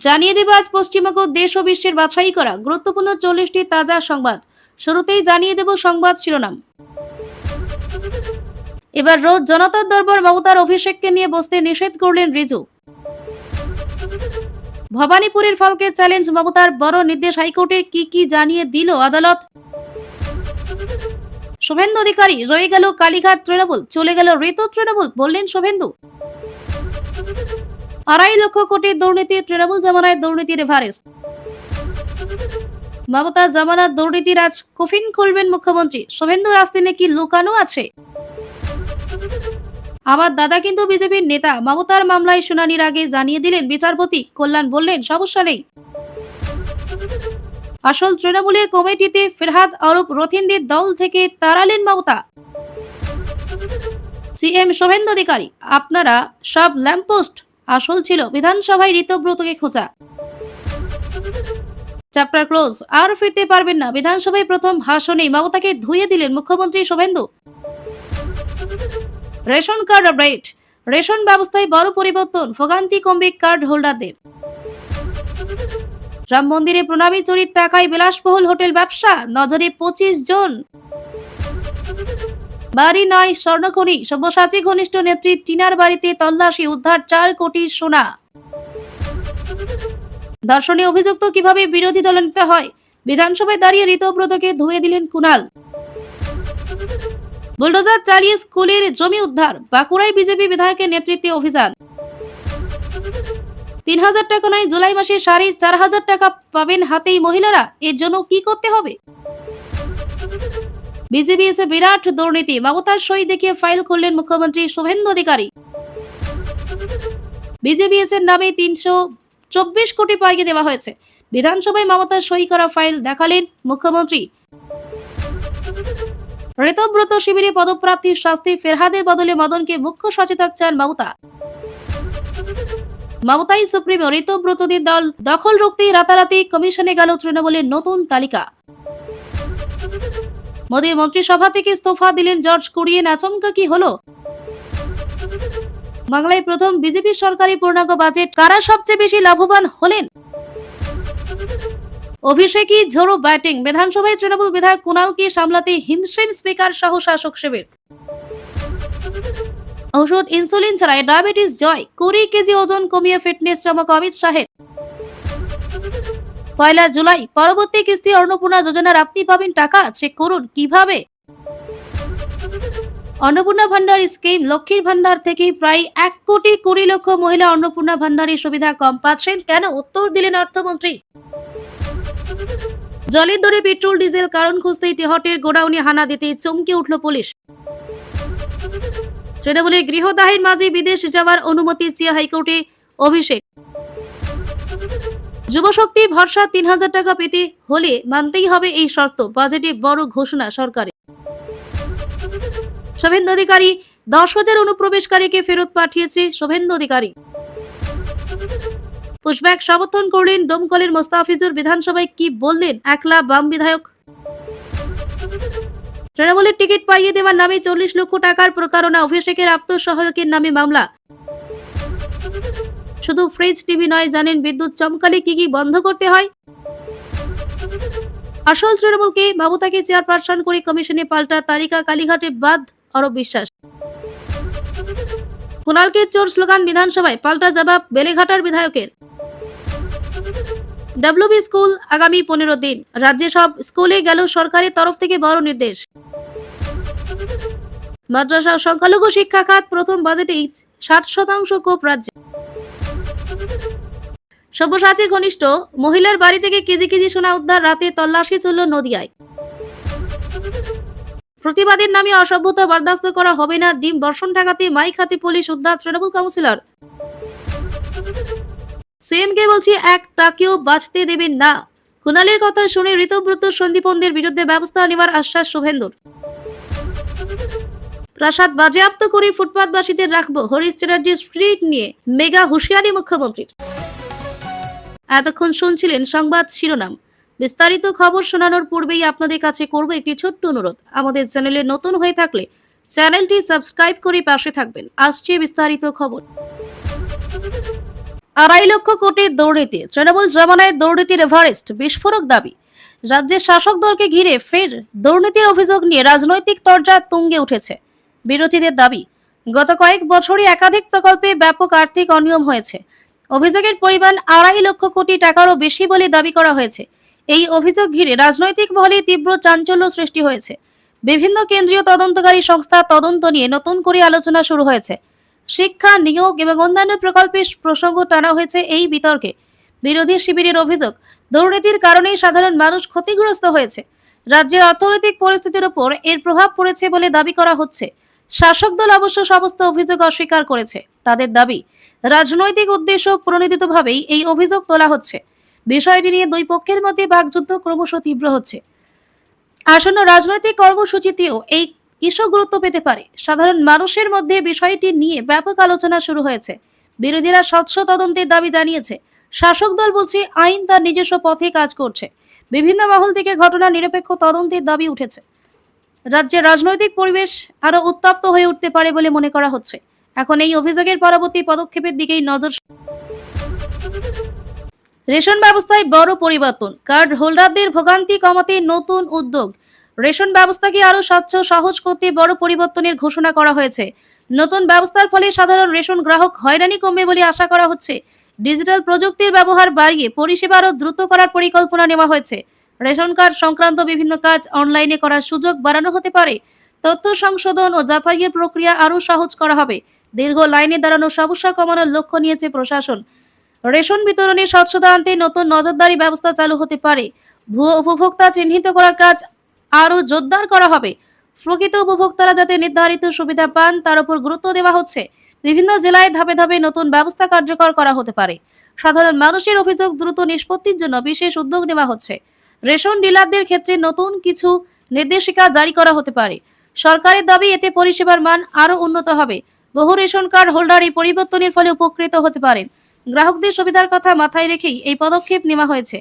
জানিয়ে দেব আজ পশ্চিমবঙ্গ দেশ ও বিশ্বের বাছাই করা গুরুত্বপূর্ণ 40টি তাজা সংবাদ। শুরুতেই জানিয়ে দেব সংবাদ শিরোনাম। এবার রোজ জনতার দরবার মমতার অভিষেককে নিয়ে বসতে নিষেধ করলেন রিজু। ভবানীপুরের ফলকে চ্যালেঞ্জ মমতার বড় নির্দেশ হাইকোর্টে কি জানিয়ে দিল আদালত। শুভেন্দু অধিকারী রয়ে গেল কালীঘাট তৃণমূল, চলে গেল ঋতু তৃণমূল, বললেন শুভেন্দু। 2.5 লক্ষ কোটি দুর্নীতি, তৃণমূল জামানায় দুর্নীতির এভারেস্ট। মমতা জামানার দুর্নীতির আজ কফিন খুলবেন মুখ্যমন্ত্রী। শুভেন্দু রাস্তায় কি লুকানো আছে? আমার দাদা কিন্তু বিজেপির নেতা, মমতার মামলায় শুনানির আগে জানিয়ে দিলেন বিচারপতি কল্যাণ, বললেন সমস্যা নেই। আসল তৃণমূলের কমিটিতে ফিরহাদ অরূপ রথিনদের দল থেকে তাড়ালেন মমতা। সিএম শুভেন্দু অধিকারী, আপনারা সব ল্যাম্পপোস্ট, আসল ছিল বিধানসভায় ঋতব্রতকে খোঁজা। চ্যাপ্টার ক্লোজ, আর ফিরতে পারবেন না। বিধানসভায় প্রথম ভাষণে মমতাকে ধুয়ে দিলেন মুখ্যমন্ত্রী Suvendu. Ration card update, ration ব্যবস্থায় বড় পরিবর্তন, ভোগান্তি কমবে কার্ড হোল্ডারদের। রাম মন্দিরে প্রণামী চুরির টাকায় বিলাসবহুল হোটেল ব্যবসা, নজরে 25 জন। বাড়ি নয় স্বর্ণখনি, সব্যসাচী ঘনিষ্ঠ নেত্রী টিনার বাড়িতে তল্লাশি, উদ্ধার 4 কোটি সোনা। ধর্ষণে অভিযুক্ত কিভাবে বিরোধী দলনেতা হয়, বিধানসভায় দাঁড়িয়ে ঋতব্রতকে ধুয়ে দিলেন কুণাল। বুলডোজার চালিয়ে স্কুলের জমি উদ্ধার, বাঁকুড়ায় বিজেপি বিধায়কের নেতৃত্বে অভিযান। 3000 টাকা নয়, জুলাই মাসে 4500 টাকা পাবেন হাতেই মহিলারা। এর জন্য কি করতে হবে? বিজেপি এসে বিরাট দুর্নীতি, মমতার সই দেখিয়ে ফাইল খুললেন মুখ্যমন্ত্রী শুভেন্দু অধিকারী। বিজেপি এর নামে 324 কোটি পাইয়ে দেওয়া হয়েছে। বিধানসভায় মমতার সই করা ফাইল দেখালেন মুখ্যমন্ত্রী। ঋতব্রত শিবিরে পদপ্রার্থীর শাস্তি, ফেরহাদের বদলে মদনকে মুখ্য সচেতক চান মমতা। মমতাই সুপ্রিমো, ঋতব্রতদের দল দখল রুখতেই রাতারাতি কমিশনে গেল তৃণমূলের নতুন তালিকা। মোদীর মন্ত্রিসভা থেকে ইস্তফা দিলেন জর্জ কুরিয়েন, আচমকা কি হলো? বাংলায় প্রথম বিজেপি সরকারি পূর্ণাঙ্গ বাজেট, কারা সবচেয়ে বেশি লাভবান হলেন? অভিষেকই ঝোড়ো ব্যাটিং, বিধানসভায় তৃণমূল বিধায়ক কুণালকে সামলাতে হিমশিম স্পিকার সহ শাসক শিবির। ওষুধ ইনসুলিন ছাড়াই ডায়াবেটিস জয়, 20 কেজি ওজন কমিয়ে ফিটনেস চমক অমিত শাহের। 1 জুলাই পরবর্তী কিস্তি অন্নপূর্ণা যোজনার আপনি পাবেন টাকা, চেক করুন কিভাবে। অন্নপূর্ণা ভান্ডার স্কিম, লক্ষ্মীর ভান্ডার থেকে প্রায় 1 কোটি 20 লক্ষ মহিলা অন্নপূর্ণা ভান্ডারের সুবিধা কম পাচ্ছেন কেন, উত্তর দিলেন অর্থমন্ত্রী। জলের দরে পেট্রোল ডিজেল কারণ খুঁজতেই তেহটের গোডাউনে হানা দিতে চমকে উঠল পুলিশ। তৃণমূলের গৃহদাহের মাঝে বিদেশ যাওয়ার অনুমতি চেয়ে হাইকোর্টে অভিষেক। যুবশক্তি ভরসা, 3000 টাকা পেতে হলে মানতেই হবে এই শর্ত, বাজেটে বড় ঘোষণা সরকারের। শুভেন্দু অধিকারী, 10,000 অনুপ্রবেশকারীকে ফেরত পাঠিয়েছে শুভেন্দু অধিকারী। পুশব্যাক সমর্থন করলেন ডোমকলের মোস্তাফিজুর, বিধানসভায় কি বললেন একলা বাম বিধায়ক। তৃণমূলের টিকিট পাইয়ে দেওয়ার নামে 40 লক্ষ টাকার প্রতারণা, অভিষেকের আত্মসহায়কের নামে মামলা। শুধু ফ্রিজ টিভি নয়, জানেন বিদ্যুৎ চমকালে কি বন্ধ করতে হয়। আসল তৃণমূলকে মমতাকে চেয়ারপারসন করে কমিশনে পাল্টা তালিকা, কালীঘাটে বাদ অরব বিশ্বাস। কুণালকে চোর স্লোগান বিধানসভায়, পাল্টা জবাব বেলেঘাটার বিধায়কের। ডব্লিউবি স্কুল আগামী 15 দিন, রাজ্যে সব স্কুলে গেল সরকারের তরফ থেকে বড় নির্দেশ। মাদ্রাসা সংখ্যালঘু শিক্ষা খাত, প্রথম বাজেটেই 60% কোপ রাজ্যে। সব্যসাচী ঘনিষ্ঠ মহিলার বাড়ি থেকে কেজি কেজি সোনা উদ্ধার, রাতে তল্লাশি চলল নদিয়ায়। প্রতিবাদের নামে অসভ্যতা বরদাস্ত করা হবে না, ডিম বর্ষণ ঠেকাতে মাইক হাতে পুলিশ, উদ্ধার তৃণমূল কাউন্সিলর। সিএমকে বলছি, এক টাকেও বাঁচতে দেবেন না। কুণালের কথা শুনে ঋতব্রত সন্দীপনদের বিরুদ্ধে ব্যবস্থা নেওয়ার আশ্বাস শুভেন্দুর। প্রাসাদ বাজেয়াপ্ত করে ফুটপাতবাসীদের রাখবো, হরিশ চ্যাটার্জি স্ট্রিট নিয়ে মেগা হুঁশিয়ারি মুখ্যমন্ত্রীর। এতক্ষণ শুনছিলেন সংবাদ শিরোনাম। বিস্তারিত খবর শোনানোর পূর্বেই আপনাদের কাছে করব একটি ছোট্ট অনুরোধ, আমাদের চ্যানেলে নতুন হয়ে থাকলে চ্যানেলটি সাবস্ক্রাইব করে পাশে থাকবেন। আসছে বিস্তারিত খবর। 2.5 লক্ষ কোটির দুর্নীতি, তৃণমূল জামানায় দুর্নীতির এভারেস্ট, বিস্ফোরক দাবি। রাজ্যের শাসক দলকে ঘিরে ফের দুর্নীতির অভিযোগ নিয়ে রাজনৈতিক তরজা তুঙ্গে উঠেছে বিরোধীদের দাবি। গত কয়েক বছরই একাধিক প্রকল্পে ব্যাপক আর্থিক অনিয়ম হয়েছে। অভিযোগের পরিমাণ 2.5 লক্ষ কোটি টাকারও বেশি বলে দাবি করা হয়েছে। এই অভিযোগ ঘিরে রাজনৈতিক মহলে তীব্র চাঞ্চল্য সৃষ্টি হয়েছে। বিভিন্ন কেন্দ্রীয় তদন্তকারী সংস্থা তদন্ত নিয়ে নতুন করে আলোচনা শুরু হয়েছে। শিক্ষা, নিয়োগ এবং অন্যান্য প্রকল্পের প্রসঙ্গ টানা হয়েছে এই বিতর্কে। বিরোধী শিবিরের অভিযোগ, দুর্নীতির কারণেই সাধারণ মানুষ ক্ষতিগ্রস্ত হয়েছে। রাজ্যের অর্থনৈতিক পরিস্থিতির উপর এর প্রভাব পড়েছে বলে দাবি করা হচ্ছে। শাসক দল অবশ্য সমস্ত অভিযোগ অস্বীকার করেছে। তাদের দাবি, রাজনৈতিক উদ্দেশ্য প্রণোদিতভাবেই এই অভিযোগ তোলা হচ্ছে। বিষয়টি নিয়ে দুই পক্ষের মধ্যে বাকযুদ্ধ ক্রমশ তীব্র হচ্ছে। আসন্ন রাজনৈতিক কর্মসূচিতেও এই ইস্যু গুরুত্ব পেতে পারে। সাধারণ মানুষের মধ্যে বিষয়টি নিয়ে ব্যাপক আলোচনা শুরু হয়েছে। বিরোধীরা স্বচ্ছ তদন্তের দাবি জানিয়েছে। শাসক দল বলছে আইন তার নিজস্ব পথে কাজ করছে। বিভিন্ন মহল থেকে ঘটনার নিরপেক্ষ তদন্তের দাবি উঠেছে। রাজ্যের রাজনৈতিক পরিবেশ আরো উত্তপ্ত হয়ে উঠতে পারে বলে মনে করা হচ্ছে। এখন এই অভিযোগের পরবর্তী পদক্ষেপের দিকেই নজর। রেশন ব্যবস্থায় বড় পরিবর্তন, কার্ড হোল্ডারদের ভোগান্তি কমাতে নতুন উদ্যোগ। রেশন ব্যবস্থাকে আরো স্বচ্ছ সহজ করতে বড় পরিবর্তনের ঘোষণা করা হয়েছে। নতুন ব্যবস্থার ফলে সাধারণ রেশন গ্রাহক হয়রানি কমবে বলে আশা করা হচ্ছে। ডিজিটাল প্রযুক্তির ব্যবহার বাড়িয়ে পরিষেবা আরো দ্রুত করার পরিকল্পনা নেওয়া হয়েছে। রেশন কার্ড সংক্রান্ত বিভিন্ন কাজ অনলাইনে করার সুযোগ বাড়ানো হতে পারে। তথ্য সংশোধন ও যাচাইয়ের প্রক্রিয়া আরো সহজ করা হবে। দীর্ঘ লাইনে দাঁড়ানোর সমস্যা কমানোর লক্ষ্য নিয়েছে প্রশাসন। রেশন বিতরণে স্বচ্ছতা আনতে নতুন নজরদারি ব্যবস্থা চালু হতে পারে। ভুয়ো উপভোক্তা চিহ্নিত করার কাজ আরো জোরদার করা হবে। প্রকৃত উপভোক্তারা যাতে নির্ধারিত সুবিধা পান তার উপর গুরুত্ব দেওয়া হচ্ছে। বিভিন্ন জেলায় ধাপে ধাপে নতুন ব্যবস্থা কার্যকর করা হতে পারে। সাধারণ মানুষের অভিযোগ দ্রুত নিষ্পত্তির জন্য বিশেষ উদ্যোগ নেওয়া হচ্ছে। রেশন ডিলারদের ক্ষেত্রে নতুন কিছু নির্দেশিকা জারি করা হতে পারে। সরকারের দাবি, এতে পরিষেবার মান আরো উন্নত হবে। বহু রেশন কার্ড হোল্ডার এই পরিবর্তনের ফলে উপকৃত হতে পারেন। গ্রাহকদের সুবিধার কথা মাথায় রেখেই এই পদক্ষেপ নেওয়া হয়েছে।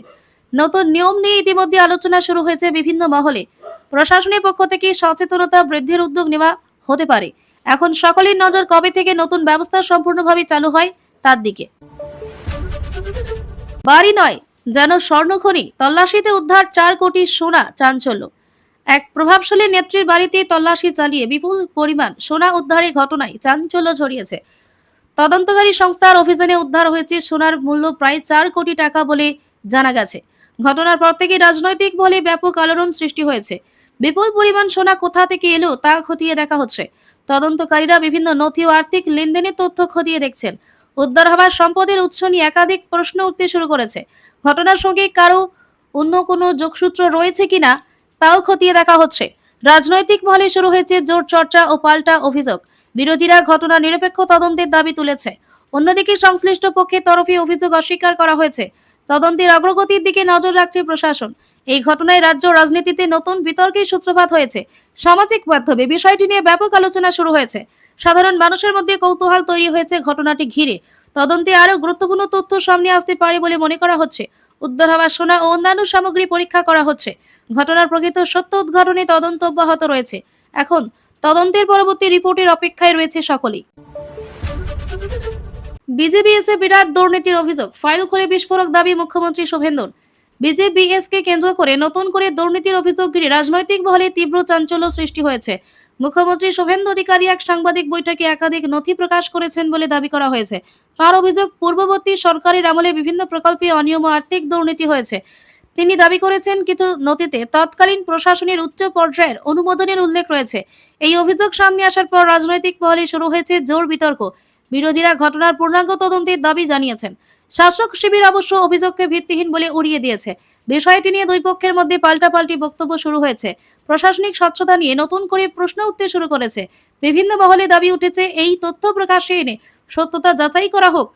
নতুন নিয়ম নিয়ে ইতিমধ্যে আলোচনা শুরু হয়েছে বিভিন্ন মহলে। প্রশাসনের পক্ষ থেকে সচেতনতা বৃদ্ধির উদ্যোগ নেওয়া হতে পারে। এখন সকলের নজর কবে থেকে নতুন ব্যবস্থা সম্পূর্ণভাবে চালু হয় তার দিকে। বাড়ি নয়, যেন স্বর্ণখনি, তল্লাশিতে উদ্ধার 4 কোটি সোনা, চাঞ্চল্য। এক প্রভাবশালী নেত্রীর বাড়িতে তল্লাশি চালিয়ে বিপুল পরিমাণ সোনা উদ্ধারের ঘটনায় চাঞ্চল্য ছড়িয়েছে। তদন্তকারী সংস্থার অভিযানে উদ্ধার হয়েছে সোনার মূল্য প্রায় 4 কোটি টাকা বলে জানা গেছে। ঘটনার পর থেকে রাজনৈতিক বলে ব্যাপক আলোড়ন সৃষ্টি হয়েছে। বিপুল পরিমাণ সোনা কোথা থেকে এলো তা খতিয়ে দেখা হচ্ছে। তদন্তকারীরা বিভিন্ন নথি ও আর্থিক লেনদেনের তথ্য খতিয়ে দেখছেন। উদ্ধার হওয়া সম্পদের উৎস নিয়ে একাধিক প্রশ্ন উঠতে শুরু করেছে। ঘটনার সঙ্গে কারো অন্য কোনো যোগসূত্র রয়েছে কিনা তাও খতিয়ে দেখা হচ্ছে। রাজনৈতিক মহলে শুরু হয়েছে জোর চর্চা ও পাল্টা অভিযোগ। বিরোধীরা ঘটনার নিরপেক্ষ তদন্তের দাবি তুলেছে। অন্যদিকে সংশ্লিষ্ট পক্ষের তরফে অভিযোগ অস্বীকার করা হয়েছে। তদন্তের অগ্রগতির দিকে নজর রাখছে প্রশাসন। এই ঘটনায় রাজ্য রাজনীতিতে নতুন বিতর্কের সূত্রপাত হয়েছে। সামাজিক মাধ্যমে বিষয়টি নিয়ে ব্যাপক আলোচনা শুরু হয়েছে। সাধারণ মানুষের মধ্যে কৌতূহল তৈরি হয়েছে ঘটনাটি ঘিরে। তদন্তে আরও গুরুত্বপূর্ণ তথ্য সামনে আসতে পারে বলে মনে করা হচ্ছে। উদ্ধার হওয়া সোনা ও অন্যান্য সামগ্রী পরীক্ষা করা হচ্ছে। ঘটনার প্রকৃত সত্য উদ্ঘাটনে তদন্ত অব্যাহত রয়েছে। এখন তদন্তের পরবর্তী রিপোর্টের অপেক্ষায় রয়েছে সকলেই। বিজেপিএসে বিরাট দুর্নীতির অভিযোগ, ফাইল খুলে বিস্ফোরক দাবি মুখ্যমন্ত্রী শুভেন্দুর। বিজেপিএসকে কেন্দ্র করে নতুন করে দুর্নীতির অভিযোগ ঘিরে রাজনৈতিক মহলে তীব্র চাঞ্চল্য সৃষ্টি হয়েছে। মুখ্যমন্ত্রী শুভেন্দু অধিকারী এক সাংবাদিক বৈঠকে একাধিক নথি প্রকাশ করেছেন বলে দাবি করা হয়েছে। তার অভিযোগ, পূর্ববর্তী সরকারের আমলে বিভিন্ন প্রকল্পে অনিয়ম ও আর্থিক দুর্নীতি হয়েছে। তিনি দাবি করেছেন কিছু নথিতে তৎকালীন প্রশাসনের উচ্চ পর্যায়ের অনুমোদনের উল্লেখ রয়েছে। এই অভিযোগ সামনে আসার পর রাজনৈতিক মহলে শুরু হয়েছে জোর বিতর্ক। বিরোধীরা ঘটনার পূর্ণাঙ্গ তদন্তের দাবি জানিয়েছেন। শাসক শিবির অবশ্য অভিযোগকে ভিত্তিহীন বলে উড়িয়ে দিয়েছে। বিষয়টি নিয়ে দুই পক্ষের মধ্যে পাল্টাপাল্টি বক্তব্য শুরু হয়েছে। প্রশাসনিক স্বচ্ছতা নিয়ে নতুন করে প্রশ্ন উঠতে শুরু করেছে। বিভিন্ন মহলে দাবি উঠেছে এই তথ্য প্রকাশ্যে এনে সত্যতা যাচাই করা হোক।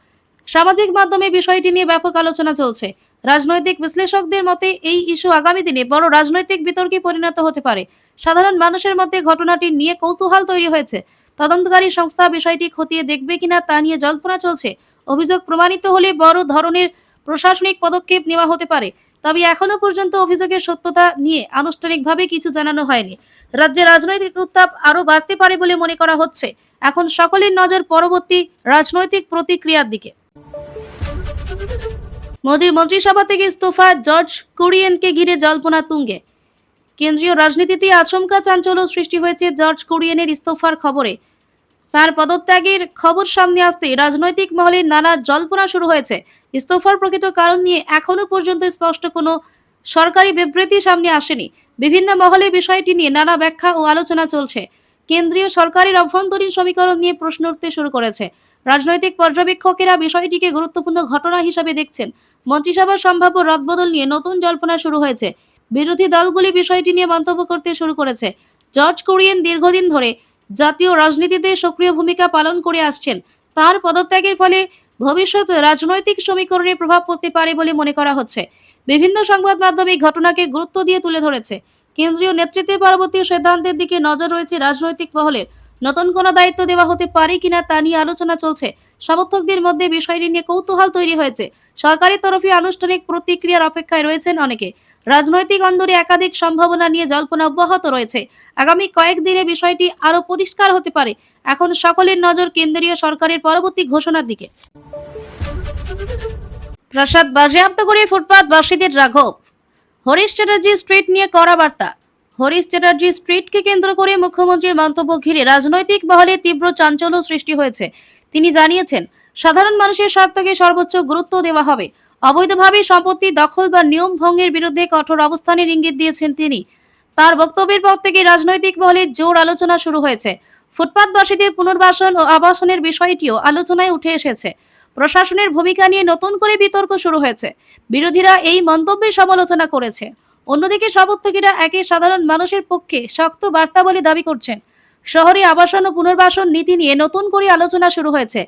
সামাজিক মাধ্যমে বিষয়টি নিয়ে ব্যাপক আলোচনা চলছে। রাজনৈতিক বিশ্লেষকদের মতে এই ইস্যু আগামী দিনে বড় রাজনৈতিক বিতর্কে পরিণত হতে পারে। সাধারণ মানুষের মধ্যে ঘটনাটি নিয়ে কৌতূহল তৈরি হয়েছে। তদন্তকারী সংস্থা বিষয়টি খতিয়ে দেখবে কিনা তা নিয়ে জল্পনা চলছে। অভিযোগ প্রমাণিত হলে বড় ধরনের প্রশাসনিক পদক্ষেপ নেওয়া হতে পারে। তবে এখনো পর্যন্ত অভিযোগের সত্যতা নিয়ে আনুষ্ঠানিকভাবে কিছু জানানো হয়নি। রাজ্যে রাজনৈতিক উত্তাপ আরও বাড়তে পারে বলে মনে করা হচ্ছে। এখন সকলের নজর পরবর্তী রাজনৈতিক প্রতিক্রিয়ার দিকে। মোদীর মন্ত্রিসভা থেকে ইস্তফা জর্জ কুরিয়েনকে ঘিরে জল্পনা তুঙ্গে। কেন্দ্রীয় রাজনীতিতে আচমকা চাঞ্চল্য সৃষ্টি হয়েছে জর্জ কুরিয়েনের ইস্তফার খবরে। তার পদত্যাগের খবর সামনে আসতে রাজনৈতিক মহলে নানা জল্পনা শুরু হয়েছে। ইস্তফার প্রকৃত কারণ নিয়ে এখনো পর্যন্ত স্পষ্ট কোনো সরকারি বিবৃতি সামনে আসেনি। বিভিন্ন মহলে বিষয়টি নিয়ে নানা ব্যাখ্যা ও আলোচনা চলছে। কেন্দ্রীয় সরকারের অভ্যন্তরীণ সমীকরণ নিয়ে প্রশ্ন উঠতে শুরু করেছে। রাজনৈতিক পর্যবেক্ষকেরা বিষয়টিকে গুরুত্বপূর্ণ ঘটনা হিসেবে দেখছেন। মন্ত্রিসভার সম্ভাব্য রদবদল নিয়ে নতুন জল্পনা শুরু হয়েছে। বিরোধী দলগুলি বিষয়টি নিয়ে মন্তব্য করতে শুরু করেছে। জর্জ কুরিয়েন দীর্ঘদিন ধরে জাতীয় রাজনীতিতে সক্রিয় ভূমিকা পালন করে আসছেন। তার পদত্যাগের ফলে ভবিষ্যতে রাজনৈতিক সমীকরণে প্রভাব পড়তে পারে বলে মনে করা হচ্ছে। বিভিন্ন সংবাদ মাধ্যমে ঘটনাকে গুরুত্ব দিয়ে তুলে ধরেছে। কেন্দ্রীয় নেতৃত্বের পরবর্তী সিদ্ধান্তের দিকে নজর রয়েছে রাজনৈতিক মহলের। নতুন কোনো দায়িত্ব দেওয়া হতে পারে কিনা তা নিয়ে আলোচনা চলছে। সমর্থকদের মধ্যে বিষয়টি নিয়ে কৌতূহল তৈরি হয়েছে। সরকারের তরফে আনুষ্ঠানিক প্রতিক্রিয়ার অপেক্ষায় রয়েছেন অনেকে। রাজনৈতিক অন্দরে একাধিক সম্ভাবনা নিয়ে জল্পনা অব্যাহত রয়েছে। আগামী কয়েকদিনে বিষয়টি আরো পরিষ্কার হতে পারে। এখন সকলের নজর কেন্দ্রীয় সরকারের পরবর্তী ঘোষণার দিকে। প্রসাদ বাজেয়াপ্ত করে ফুটপাতবাসীদের রাঘব। হরিশ চ্যাটার্জি স্ট্রিট নিয়ে কড়া বার্তা। হরিশ চ্যাটার্জি স্ট্রিটকে কেন্দ্র করে মুখ্যমন্ত্রীর মন্তব্য ঘিরে রাজনৈতিক মহলে তীব্র চাঞ্চল্য সৃষ্টি হয়েছে। তিনি জানিয়েছেন, সাধারণ মানুষের স্বার্থকে সর্বোচ্চ গুরুত্ব দেওয়া হবে। অবৈধভাবে সম্পত্তি দখল বা নিয়ম ভঙ্গের বিরুদ্ধে কঠোর অবস্থানের ইঙ্গিত দিয়েছেন তিনি। তার বক্তব্যের পর থেকে রাজনৈতিক মহলে জোর আলোচনা শুরু হয়েছে। ফুটপাতবাসীদের পুনর্বাসন ও আবাসনের বিষয়টিও আলোচনায় উঠে এসেছে। প্রশাসনের ভূমিকা নিয়ে নতুন করে বিতর্ক শুরু হয়েছে। বিরোধীরা এই মন্তব্যের সমালোচনা করেছে। অন্যদিকে সমর্থকেরা একে সাধারণ মানুষের পক্ষে শক্ত বার্তা বলে দাবি করছেন। শহরে আবাসন ও পুনর্বাসন নীতি নিয়ে নতুন করে আলোচনা শুরু হয়েছে।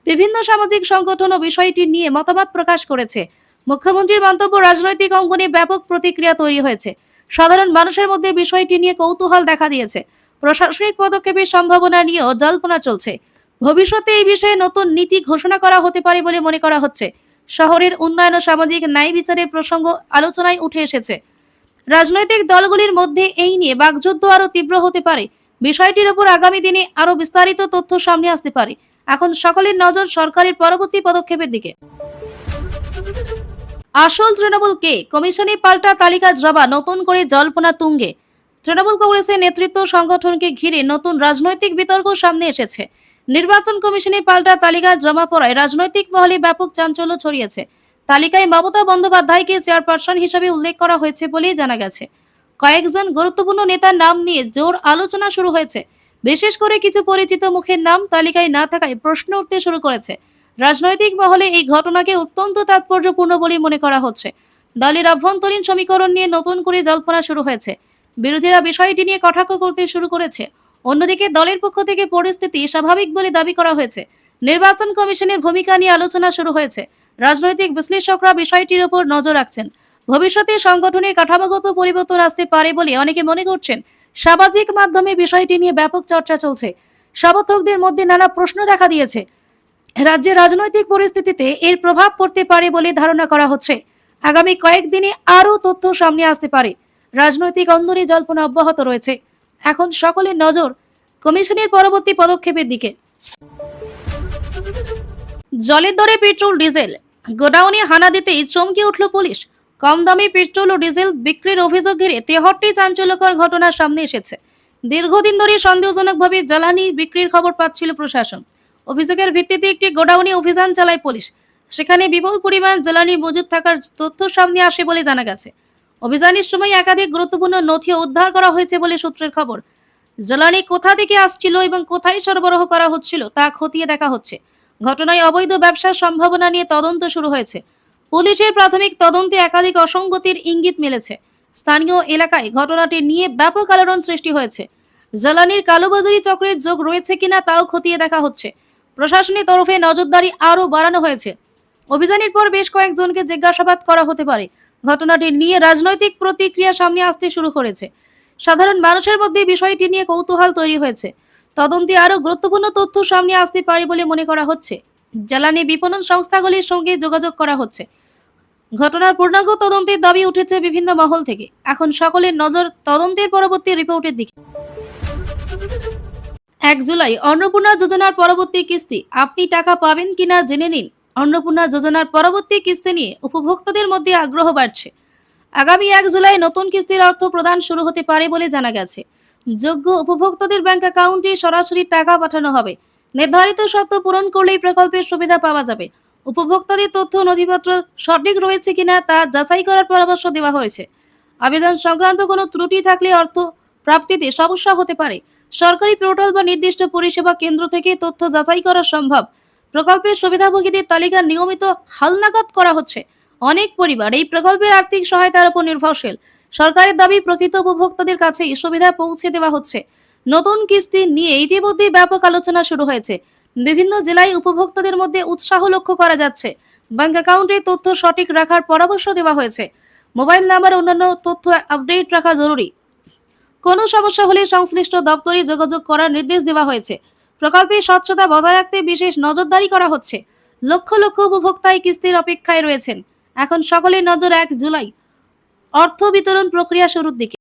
বিভিন্ন সামাজিক সংগঠন ও বিষয়টি নিয়ে মতামত প্রকাশ করেছে। মুখ্যমন্ত্রীর মন্তব্য রাজনৈতিক অঙ্গনে ব্যাপক প্রতিক্রিয়া তৈরি হয়েছে। সাধারণ মানুষের মধ্যে বিষয়টি নিয়ে কৌতূহল দেখা দিয়েছে। প্রশাসনিক পদক্ষেপের সম্ভাবনা নিয়েও জল্পনা চলছে। ভবিষ্যতে এই বিষয়ে নতুন নীতি ঘোষণা করা হতে পারে বলে মনে করা হচ্ছে। শহরের উন্নয়ন ও সামাজিক ন্যায় বিচারের প্রসঙ্গ আলোচনায় উঠে এসেছে। রাজনৈতিক দলগুলির মধ্যে এই নিয়ে বাকযুদ্ধ আরো তীব্র হতে পারে। বিষয়টির উপর আগামী দিনে আরো বিস্তারিত তথ্য সামনে আসতে পারে। এখন সকলের নজর সরকারের পরবর্তী পদক্ষেপের দিকে। আসল তৃণমূল কে? কমিশনে পাল্টা তালিকা জমা, নতুন করে জল্পনা তুঙ্গে। তৃণমূল কংগ্রেসের নেতৃত্ব সংগঠনকে ঘিরে নতুন রাজনৈতিক বিতর্ক সামনে এসেছে। নির্বাচন কমিশনে পাল্টা তালিকা জমা পড়ায় রাজনৈতিক মহলে ব্যাপক চাঞ্চল্য ছড়িয়েছে। তালিকায় মমতা বন্দ্যোপাধ্যায়কে চেয়ারপারসন হিসেবে উল্লেখ করা হয়েছে বলেই জানা গেছে। কয়েকজন গুরুত্বপূর্ণ নেতার নাম নিয়ে জোর আলোচনা শুরু হয়েছে। বিশেষ করে কিছু পরিচিত মুখের নাম তালিকায় না থাকায় প্রশ্ন উঠতে শুরু করেছে। রাজনৈতিক মহলে এই ঘটনাকে অত্যন্ত তাৎপর্যপূর্ণ বলে মনে করা হচ্ছে। দলের অভ্যন্তরীণ সমীকরণ নিয়ে নতুন করে জল্পনা শুরু হয়েছে। বিরোধীরা বিষয়টি নিয়ে কটাক্ষ করতে শুরু করেছে। অন্যদিকে দলের পক্ষ থেকে পরিস্থিতি স্বাভাবিক বলে দাবি করা হয়েছে। নির্বাচন কমিশনের ভূমিকা নিয়ে আলোচনা শুরু হয়েছে। রাজনৈতিক বিশ্লেষকরা বিষয়টির উপর নজর রাখছেন। ভবিষ্যতে সংগঠনের কাঠামোগত পরিবর্তন আসতে পারে বলে অনেকে মনে করছেন। সামাজিক মাধ্যমে বিষয়টি নিয়ে ব্যাপক চর্চা চলছে। সমর্থকদের মধ্যে নানা প্রশ্ন দেখা দিয়েছে। রাজ্যের রাজনৈতিক পরিস্থিতিতে এর প্রভাব পড়তে পারে বলে ধারণা করা হচ্ছে। আগামী কয়েকদিনে আরও তথ্য সামনে আসতে পারে। রাজনৈতিক অন্দরে জল্পনা অব্যাহত রয়েছে। এখন সকলের নজর কমিশনের পরবর্তী পদক্ষেপের দিকে। জলের দরে পেট্রোল ডিজেল, গোডাউনে হানা দিতেই চমকে উঠল পুলিশ। কম দামে পেট্রোল ও ডিজেল বিক্রির অভিযোগ ঘিরে 73টি চাঞ্চল্যকর ঘটনা সামনে এসেছে। দীর্ঘদিন ধরে সন্দেহজনকভাবে জ্বালানি বিক্রির খবর পাচ্ছিল প্রশাসন। অভিযোগের ভিত্তিতে একটি গোডাউনে অভিযান চালায় পুলিশ। সেখানে বিপুল পরিমাণ জ্বালানি মজুদ থাকার তথ্য সামনে আসে বলে জানা গেছে। অভিযানের সময় একাধিক গুরুত্বপূর্ণ নথি উদ্ধার করা হয়েছে বলে সূত্রের খবর। জ্বালানি কোথা থেকে আসছিল এবং কোথায় সরবরাহ করা হচ্ছিল তা খতিয়ে দেখা হচ্ছে। ঘটনায় অবৈধ ব্যবসার সম্ভাবনা নিয়ে তদন্ত শুরু হয়েছে। পুলিশের প্রাথমিক তদন্তে একাধিক অসঙ্গতির ইঙ্গিত মিলেছে। স্থানীয় এলাকায় ঘটনাটি নিয়ে ব্যাপক আলোড়ন সৃষ্টি হয়েছে। জ্বালানির কালোবাজারি চক্রের যোগ রয়েছে কিনা তাও খতিয়ে দেখা হচ্ছে। প্রশাসনের তরফে নজরদারি আরও বাড়ানো হয়েছে। অভিযানের পর বেশ কয়েকজনকে জিজ্ঞাসাবাদ করা হতে পারে। ঘটনাটি নিয়ে রাজনৈতিক প্রতিক্রিয়া সামনে আসতে শুরু করেছে। সাধারণ মানুষের মধ্যে বিষয়টি নিয়ে কৌতূহল তৈরি হয়েছে। তদন্তে আরও গুরুত্বপূর্ণ তথ্য সামনে আসতে পারে বলে মনে করা হচ্ছে। জ্বালানি বিপণন সংস্থাগুলির সঙ্গে যোগাযোগ করা হচ্ছে। ঘটনার পূর্ণাঙ্গ তদন্তের দাবি উঠেছে বিভিন্ন মহল থেকে। এখন সকলের নজর তদন্তের পরবর্তী রিপোর্টের দিকে। 1 জুলাই অন্নপূর্ণা যোজনার পরবর্তী কিস্তি, আপনি টাকা পাবেন কিনা জেনে নিন। অন্নপূর্ণা যোজনার পরবর্তী কিস্তি নিয়ে উপভোক্তাদের মধ্যে আগ্রহ বাড়ছে। আগামী 1 জুলাই নতুন কিস্তির অর্থ প্রদান শুরু হতে পারে বলে জানা গেছে। যোগ্য উপভোক্তাদের ব্যাংক অ্যাকাউন্টে সরাসরি টাকা পাঠানো হবে। নির্ধারিত শর্ত পূরণ করলেই প্রকল্পের সুবিধা পাওয়া যাবে। উপভোক্তাদের তথ্য নথিপত্র সঠিক রয়েছে কিনা তা যাচাই করার পরামর্শ দেওয়া হয়েছে। আবেদন সংক্রান্ত কোনো ত্রুটি থাকলে অর্থ প্রাপ্তিতে সমস্যা হতে পারে। সরকারি পোর্টাল বা নির্দিষ্ট পরিষেবা কেন্দ্র থেকে তথ্য যাচাই করা সম্ভব। প্রকল্পের সুবিধাভোগীদের তালিকা নিয়মিত হালনাগাদ করা হচ্ছে। অনেক পরিবার এই প্রকল্পের আর্থিক সহায়তার উপর নির্ভরশীল। সরকারের দাবি প্রকৃত উপভোক্তাদের কাছে এই সুবিধা পৌঁছে দেওয়া হচ্ছে। নতুন কিস্তি নিয়ে ইতিমধ্যেই ব্যাপক আলোচনা শুরু হয়েছে। বিভিন্ন জেলায় উপভোক্তাদের মধ্যে উৎসাহ লক্ষ্য করা যাচ্ছে। ব্যাংক অ্যাকাউন্টে তথ্য সঠিক রাখার পরামর্শ দেওয়া হয়েছে। মোবাইল নাম্বার অন্যান্য তথ্য আপডেট রাখা জরুরি। কোনো সমস্যা হলে সংশ্লিষ্ট দপ্তরে যোগাযোগ করার নির্দেশ দেওয়া হয়েছে। প্রকল্পের স্বচ্ছতা বজায় রাখতে বিশেষ নজরদারি করা হচ্ছে। লক্ষ লক্ষ উপভোক্তা এই কিস্তির অপেক্ষায় রয়েছেন। এখন সকলের নজর 1 জুলাই অর্থ বিতরণ প্রক্রিয়া শুরুর দিকে।